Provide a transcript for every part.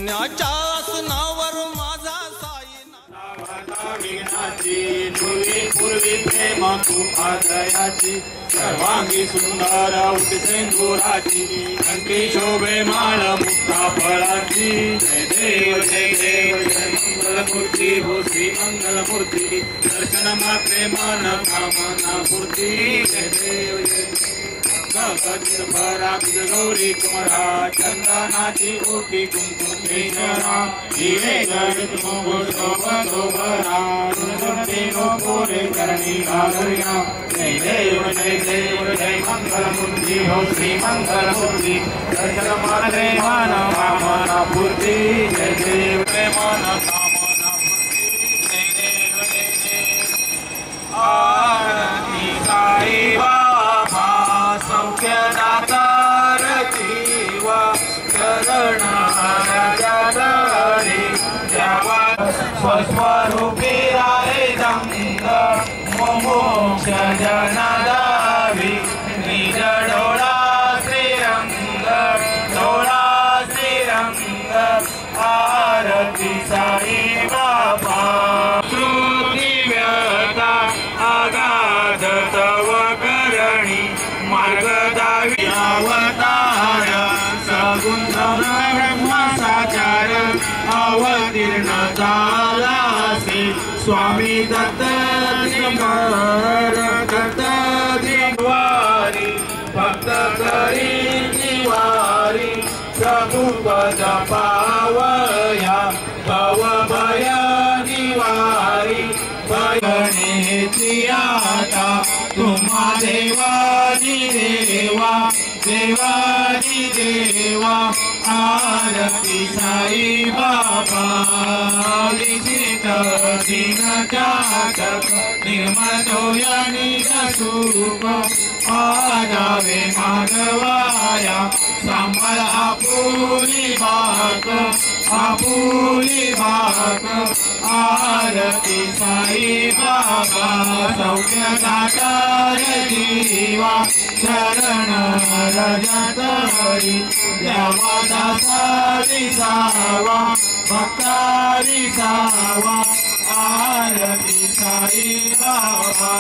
सोन्याच्या आसनावर माझा विघ्नाची पूर्वी प्रेम कृपादयाची सर्वांगी सुंदर सिंदुराची कंठी शोभे माळ मुक्ता फळाची जय देव जय देव जय मंगलमूर्ती हो श्री मंगलमूर्ती दर्शन मात्रे मन कामना पूर्ती जय देव जय गौरी कुमरा चंदनाची ओटी कुंकुमेश्वरा हिरे गणित शोभरा पोरे करणी गागर्या जय देव जय मंगलमूर्ती हो श्री मंगलमूर्ती दर्शन मात्रे मन कामना पूर्ती जय देव जय मन कामना पूर्ती जय देव आरती साई बाबा सौख्यदातार जीवा चरण राजारी द्यावा स्वस्वरूपी राहे दंग मोक्ष जनादावी निज डोळा श्रीरंग आरती साई बाबा श्रुती व्यथा आगाध तव करणी मार्गदावी अवतार सगुण ब्रह्मसाचार अवतीर्ण झालासी स्वामी दत्त दिवारी भक्त करी दिवारी प्रभुपद पावया भव भय निवारी भयनेची आता तुम्हा देवानी देवा आरती साई बाबा विजित दिन जातक निर्मल दोयानी सूप आजावे माधवाया सांभाळ आपुली भाक आरती साई बाबा सौख्यदातार जीवा शरण रजत हरी देवादासारी सावा भक्तारी सावा आरती साई बाबा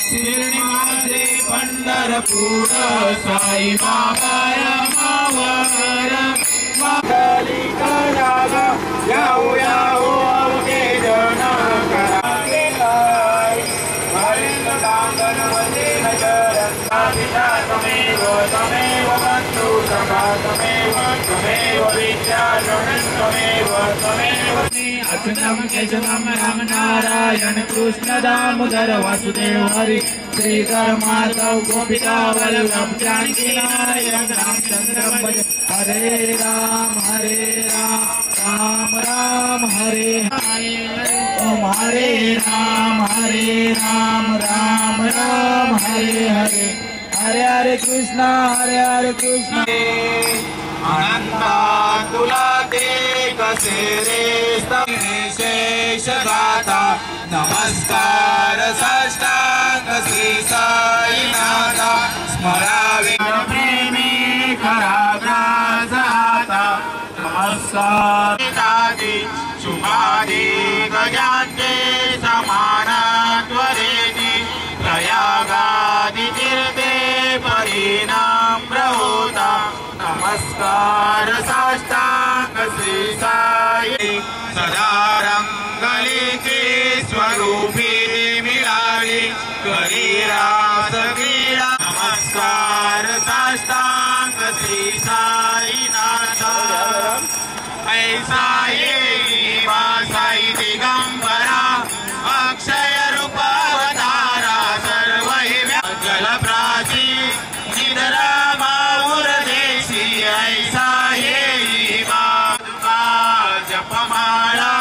शिर्डी माझे पंढरपूर साई बाबा मावर मागली करागा याऊ अवघे जन करागे लाई हरिंद दांगन वंदे नजरं साधिता तमेव बंधु सखा तमेव विद्या तमेव अच्युतम केशवम राम नारायण कृष्ण दामोदर वासुदेव हरि श्रीधर माधव गोपिका वल्लभ जानकी नायक रामचंद्र भज हरे राम राम राम हरे ओम हरे राम राम राम हरे हरे हरे कृष्ण अनंता तुला ते कसे रे शेष गाता नमस्कार साष्टांग श्री साईनाथा स्मरावे प्रेमी कराग्रास आता नमस्कार शुभादी गजांते समानात्वरेति प्रयागादि तीर्थे परिणाम होता नमस्कार साष्टांग श्री साई सदा रंगलीची स्वरूपी मिळाली करी रास क्रीडा नमस्कार साष्टांग श्री साईनाथ ऐसा ये साई दिगंबरा अक्षय रूपावतारा सर्व जलप्राची निद्रा माऊर देशी ऐसा ये जपमाळा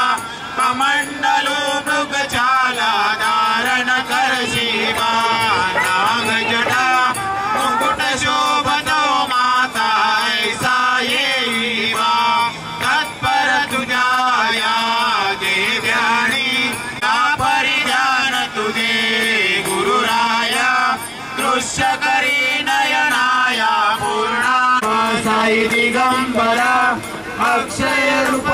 कमंडलू मृगचाला धारण करशी नाग जटा मुकुट शोभतो माता ऐसा ये तत्पर तुझ्या या देव्यानी या परिधान तुझे गुरुराया दृश्य करी नयनाया पूर्णा साई दिगंबरा अक्षय रूप